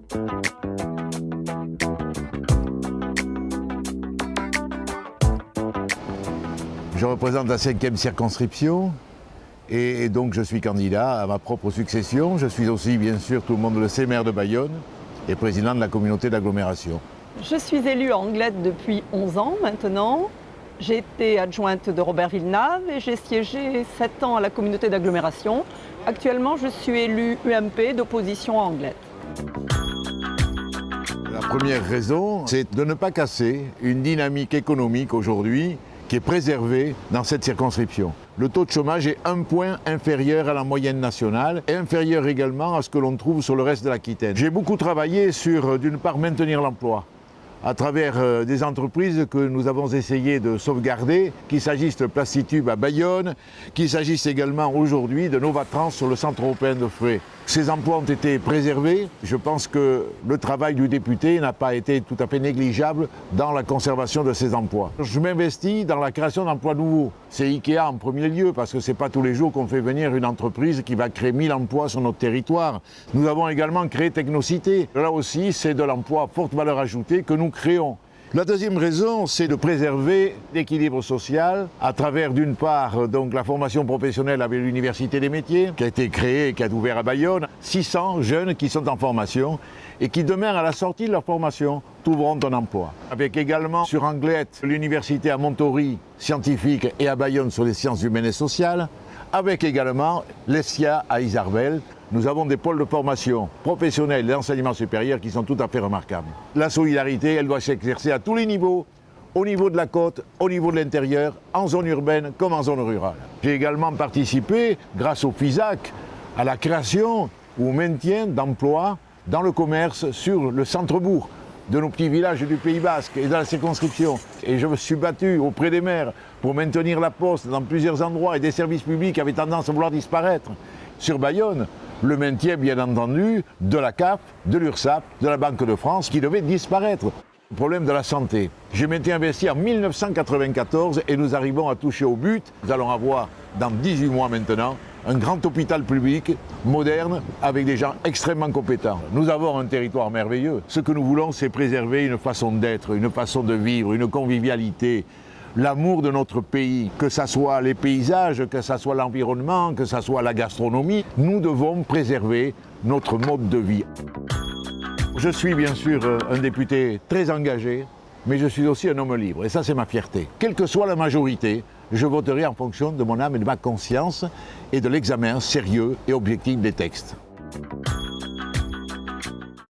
Je représente la 5e circonscription et donc je suis candidat à ma propre succession. Je suis aussi, bien sûr, tout le monde le sait, maire de Bayonne et président de la communauté d'agglomération. Je suis élue à Anglet depuis 11 ans maintenant. J'ai été adjointe de Robert Villeneuve et j'ai siégé 7 ans à la communauté d'agglomération. Actuellement, je suis élue UMP d'opposition à Anglet. La première raison, c'est de ne pas casser une dynamique économique aujourd'hui qui est préservée dans cette circonscription. Le taux de chômage est 1 point inférieur à la moyenne nationale et inférieur également à ce que l'on trouve sur le reste de l'Aquitaine. J'ai beaucoup travaillé sur, d'une part, maintenir l'emploi à travers des entreprises que nous avons essayé de sauvegarder, qu'il s'agisse de Plastitube à Bayonne, qu'il s'agisse également aujourd'hui de Novatrans sur le centre européen de frais. Ces emplois ont été préservés. Je pense que le travail du député n'a pas été tout à fait négligeable dans la conservation de ces emplois. Je m'investis dans la création d'emplois nouveaux. C'est Ikea en premier lieu, parce que ce n'est pas tous les jours qu'on fait venir une entreprise qui va créer 1000 emplois sur notre territoire. Nous avons également créé Technocité. Là aussi, c'est de l'emploi à forte valeur ajoutée que nous créons. La deuxième raison, c'est de préserver l'équilibre social à travers, d'une part, donc, la formation professionnelle avec l'Université des métiers, qui a été créée et qui a ouvert à Bayonne. 600 jeunes qui sont en formation et qui, demain, à la sortie de leur formation, trouveront un emploi. Avec également, sur Anglet, l'Université à Montory, scientifique, et à Bayonne sur les sciences humaines et sociales. Avec également l'ESSIA à Isarvel. Nous avons des pôles de formation professionnelle et d'enseignement supérieur qui sont tout à fait remarquables. La solidarité, elle doit s'exercer à tous les niveaux, au niveau de la côte, au niveau de l'intérieur, en zone urbaine comme en zone rurale. J'ai également participé, grâce au FISAC, à la création ou au maintien d'emplois dans le commerce sur le centre-bourg de nos petits villages du Pays Basque et de la circonscription. Et je me suis battu auprès des maires pour maintenir la poste dans plusieurs endroits et des services publics avaient tendance à vouloir disparaître. Sur Bayonne, le maintien, bien entendu, de la CAF, de l'URSSAF, de la Banque de France, qui devait disparaître. Le problème de la santé. Je m'étais investi en 1994 et nous arrivons à toucher au but. Nous allons avoir, dans 18 mois maintenant, un grand hôpital public, moderne, avec des gens extrêmement compétents. Nous avons un territoire merveilleux. Ce que nous voulons, c'est préserver une façon d'être, une façon de vivre, une convivialité, l'amour de notre pays, que ce soit les paysages, que ce soit l'environnement, que ce soit la gastronomie. Nous devons préserver notre mode de vie. Je suis bien sûr un député très engagé, mais je suis aussi un homme libre, et ça c'est ma fierté. Quelle que soit la majorité, je voterai en fonction de mon âme et de ma conscience et de l'examen sérieux et objectif des textes.